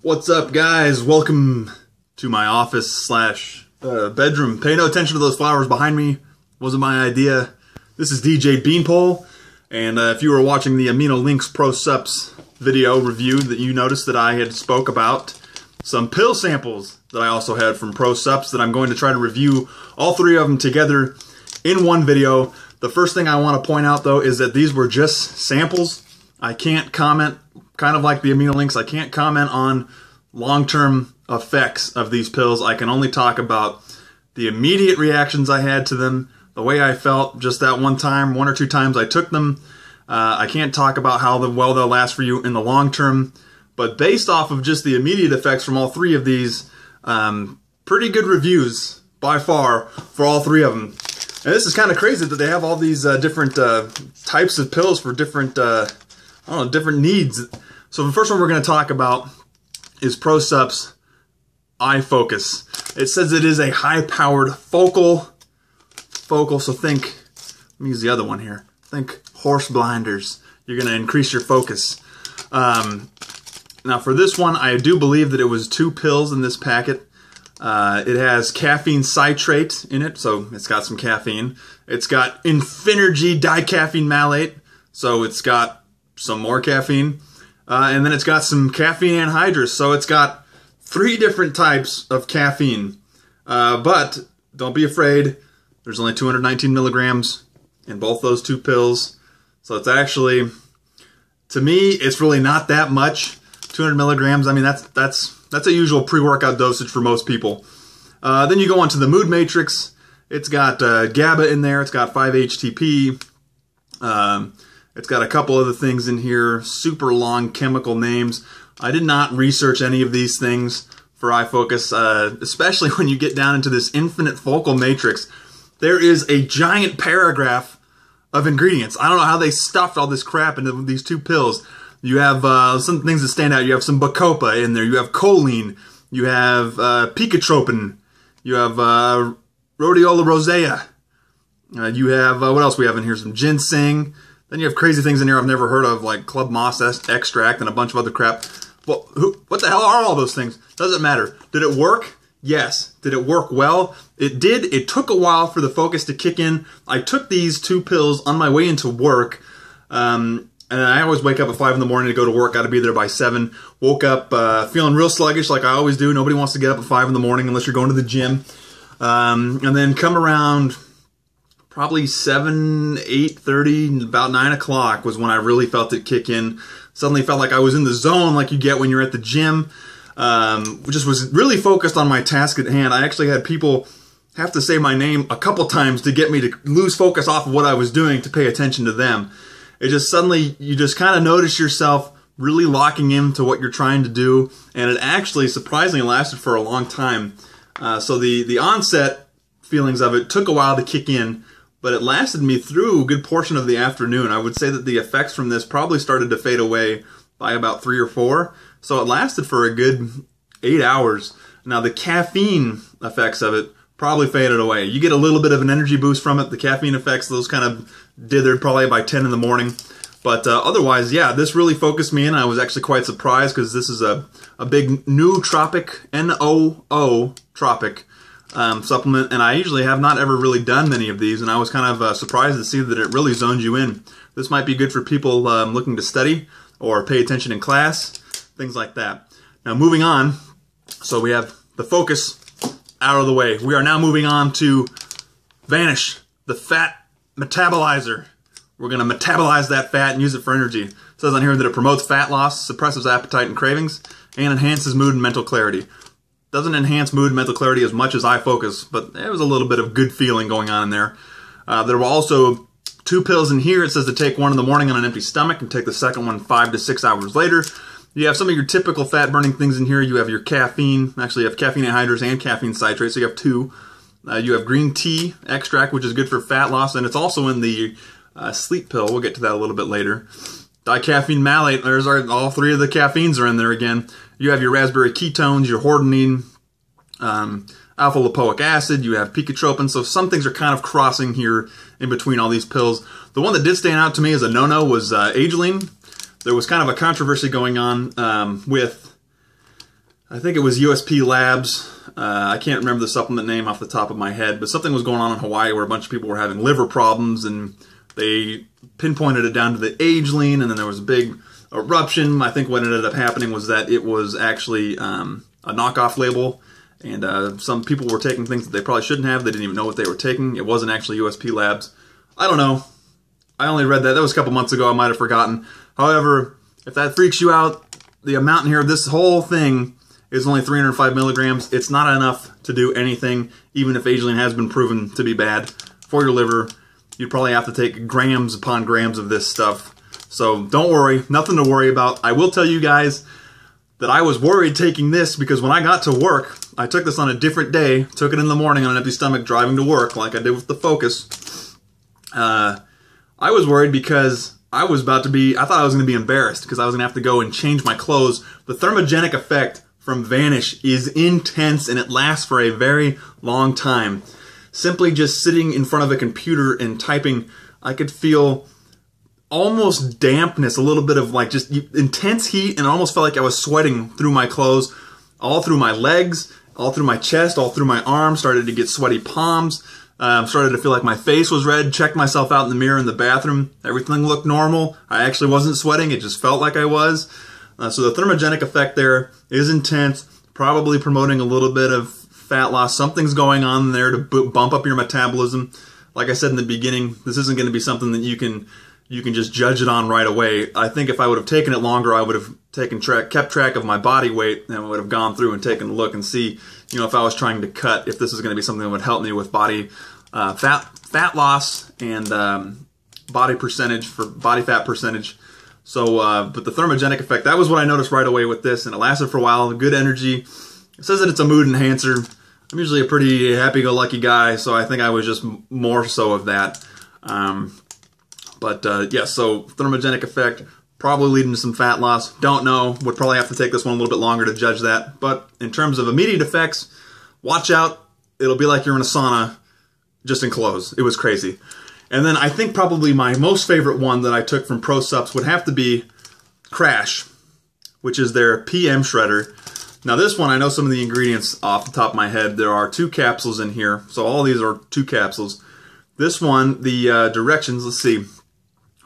What's up, guys? Welcome to my office slash bedroom. Pay no attention to those flowers behind me. Wasn't my idea. This is DJ Beanpole, and if you were watching the Amino Links ProSupps video review, that you noticed that I had spoke about some pill samples that I also had from ProSupps that I'm going to try to review all three of them together in one video. The first thing I want to point out, though, is that these were just samples. I can't comment, kind of like the Amino Links, I can't comment on long-term effects of these pills. I can only talk about the immediate reactions I had to them, the way I felt just that one time, one or two times I took them. I can't talk about how well they'll last for you in the long term, but based off of just the immediate effects from all three of these, pretty good reviews by far for all three of them. And this is kind of crazy that they have all these different types of pills for different different needs. So the first one we're going to talk about is ProSupps Eye Focus. It says it is a high-powered focal, so think, let me use the other one here. Think horse blinders. You're going to increase your focus. Now for this one, I do believe that it was 2 pills in this packet. It has caffeine citrate in it, so it's got some caffeine. It's got Infinergy dicaffeine malate, so it's got some more caffeine. And then it's got some caffeine anhydrous, so it's got 3 different types of caffeine. But don't be afraid, there's only 219 milligrams in both those 2 pills. So it's actually, to me, it's really not that much. 200 milligrams, I mean, that's a usual pre-workout dosage for most people. Then you go on to the Mood Matrix. It's got GABA in there. It's got 5-HTP. It's got a couple other things in here. Super long chemical names. I did not research any of these things for eye focus, especially when you get down into this infinite focal matrix. There is a giant paragraph of ingredients. I don't know how they stuffed all this crap into these 2 pills. You have some things that stand out. You have some bacopa in there. You have choline. You have picotropin. You have rhodiola rosea. You have, what else we have in here? Some ginseng. Then you have crazy things in here I've never heard of, like club moss extract and a bunch of other crap. Well, what the hell are all those things? Doesn't matter. Did it work? Yes. Did it work well? It did. It took a while for the focus to kick in. I took these 2 pills on my way into work. And I always wake up at 5 in the morning to go to work. Got to be there by 7. Woke up feeling real sluggish like I always do. Nobody wants to get up at 5 in the morning unless you're going to the gym. And then come around probably 7, 8:30, about 9 o'clock was when I really felt it kick in. Suddenly felt like I was in the zone like you get when you're at the gym. Just was really focused on my task at hand. I actually had people have to say my name a couple times to get me to lose focus off of what I was doing to pay attention to them. It just suddenly, you just kind of notice yourself really locking into what you're trying to do, and it actually surprisingly lasted for a long time. So the onset feelings of it took a while to kick in, but it lasted me through a good portion of the afternoon. I would say that the effects from this probably started to fade away by about 3 or 4, so it lasted for a good 8 hours. Now the caffeine effects of it probably faded away. You get a little bit of an energy boost from it. The caffeine effects, those kind of dithered probably by 10 in the morning. But otherwise, yeah, this really focused me in. I was actually quite surprised because this is a big nootropic, N-O-O-tropic supplement. And I usually have not ever really done many of these. And I was kind of surprised to see that it really zones you in. This might be good for people looking to study or pay attention in class, things like that. Now moving on, so we have the focus out of the way. We are now moving on to Vanish, the fat metabolizer. We're going to metabolize that fat and use it for energy. It says on here that it promotes fat loss, suppresses appetite and cravings, and enhances mood and mental clarity. Doesn't enhance mood and mental clarity as much as eye focus, but there was a little bit of good feeling going on in there. There were also 2 pills in here. It says to take 1 in the morning on an empty stomach and take the second one 5 to 6 hours later. You have some of your typical fat-burning things in here. You have your caffeine. Actually, you have caffeine anhydrous and caffeine citrate, so you have 2. You have green tea extract, which is good for fat loss, and it's also in the sleep pill. We'll get to that a little bit later. Dicaffeine malate. There's all 3 of the caffeines are in there again. You have your raspberry ketones, your hordenine, alpha-lipoic acid. You have picotropin. So some things are kind of crossing here in between all these pills. The one that did stand out to me as a no-no was ageline. There was kind of a controversy going on with I think it was USP Labs. I can't remember the supplement name off the top of my head, but something was going on in Hawaii where a bunch of people were having liver problems, and they pinpointed it down to the agelene, and then there was a big eruption. I think what ended up happening was that it was actually a knockoff label, and some people were taking things that they probably shouldn't have. They didn't even know what they were taking. It wasn't actually USP Labs. I don't know. I only read that. That was a couple months ago. I might have forgotten. However, if that freaks you out, the amount in here, this whole thing is only 305 milligrams. It's not enough to do anything, even if agelene has been proven to be bad for your liver. You'd probably have to take grams upon grams of this stuff. So don't worry, nothing to worry about. I will tell you guys that I was worried taking this because when I got to work, I took this on a different day, took it in the morning on an empty stomach driving to work like I did with the Focus. I was worried because I thought I was going to be embarrassed because I was going to have to go and change my clothes. The thermogenic effect from Vanish is intense and it lasts for a very long time. Simply just sitting in front of a computer and typing, I could feel almost dampness, a little bit of like just intense heat, and it almost felt like I was sweating through my clothes, all through my legs, all through my chest, all through my arms, started to get sweaty palms. Started to feel like my face was red, checked myself out in the mirror in the bathroom. Everything looked normal. I actually wasn't sweating. It just felt like I was. So the thermogenic effect there is intense, probably promoting a little bit of fat loss. Something's going on there to bump up your metabolism. Like I said in the beginning, this isn't going to be something that you can just judge it on right away. I think if I would have taken it longer, I would have kept track of my body weight, and I would have gone through and taken a look and see, if I was trying to cut, if this is going to be something that would help me with body fat loss and body fat percentage. So, but the thermogenic effect, that was what I noticed right away with this, and it lasted for a while. Good energy. It says that it's a mood enhancer. I'm usually a pretty happy-go-lucky guy, so I think I was just more so of that. Yeah, so thermogenic effect, probably leading to some fat loss. Don't know. Would probably have to take this one a little bit longer to judge that. But in terms of immediate effects, watch out. It'll be like you're in a sauna, just in clothes. It was crazy. And then I think probably my most favorite one that I took from ProSupps would have to be Crash, which is their PM Shredder. Now this one, I know some of the ingredients off the top of my head. There are 2 capsules in here. So all these are 2 capsules. This one, the directions, let's see.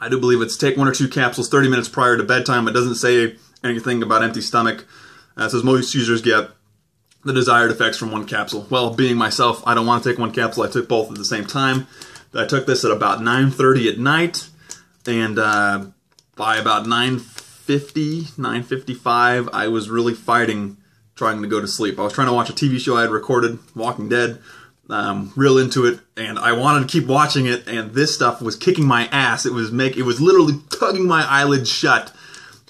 I do believe it's take 1 or 2 capsules 30 minutes prior to bedtime. It doesn't say anything about empty stomach. It says most users get the desired effects from 1 capsule. Well, being myself, I don't want to take 1 capsule. I took both at the same time. I took this at about 9:30 at night, and by about 9:55, I was really fighting trying to go to sleep. I was trying to watch a TV show I had recorded, Walking Dead. Real into it, and I wanted to keep watching it, and this stuff was kicking my ass. It was literally tugging my eyelids shut.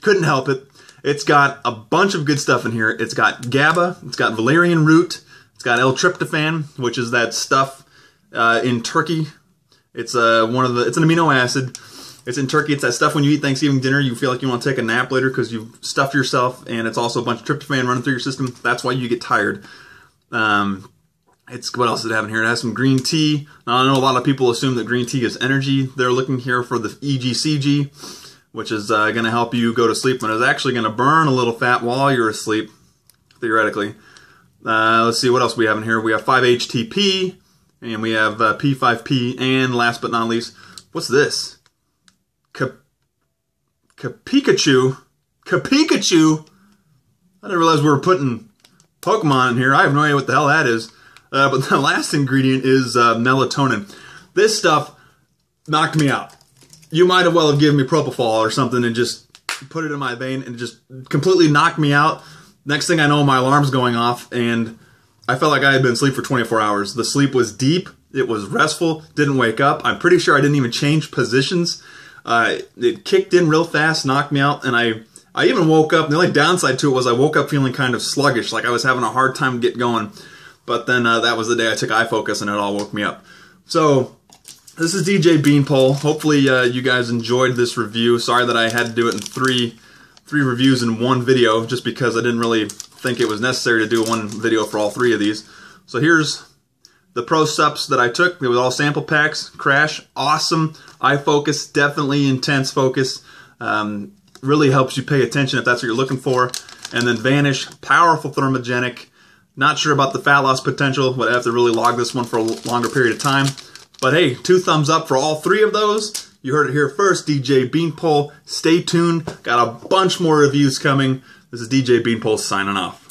Couldn't help it. It's got a bunch of good stuff in here. It's got GABA, it's got valerian root, it's got L-tryptophan, which is that stuff in turkey. It's it's an amino acid. It's in turkey. It's that stuff when you eat Thanksgiving dinner, you feel like you want to take a nap later because you've stuffed yourself, and it's also a bunch of tryptophan running through your system. That's why you get tired. What else does it have in here? It has some green tea. Now, I know a lot of people assume that green tea is energy. They're looking here for the EGCG, which is going to help you go to sleep, and it's actually going to burn a little fat while you're asleep, theoretically. Let's see what else we have in here. We have 5-HTP, and we have P5P, and last but not least, what's this? Pikachu. Pikachu. I didn't realize we were putting Pokemon in here. I have no idea what the hell that is. But the last ingredient is melatonin. This stuff knocked me out. You might have well have given me propofol or something and just put it in my vein and just completely knocked me out. Next thing I know, my alarm's going off, and I felt like I had been asleep for 24 hours. The sleep was deep. It was restful. Didn't wake up. I'm pretty sure I didn't even change positions. It kicked in real fast, knocked me out, and I even woke up. The only downside to it was I woke up feeling kind of sluggish, like I was having a hard time getting going. But then that was the day I took iFocus, and it all woke me up. So this is DJ Beanpole. Hopefully you guys enjoyed this review. Sorry that I had to do it in three reviews in one video, just because I didn't really think it was necessary to do one video for all 3 of these. So here's the ProSupps that I took. They were all sample packs. Crash, awesome. iFocus, definitely intense focus. Really helps you pay attention if that's what you're looking for. And then Vanish, powerful thermogenic. Not sure about the fat loss potential. Would have to really log this one for a longer period of time. But hey, 2 thumbs up for all 3 of those. You heard it here first, DJ Beanpole. Stay tuned. Got a bunch more reviews coming. This is DJ Beanpole signing off.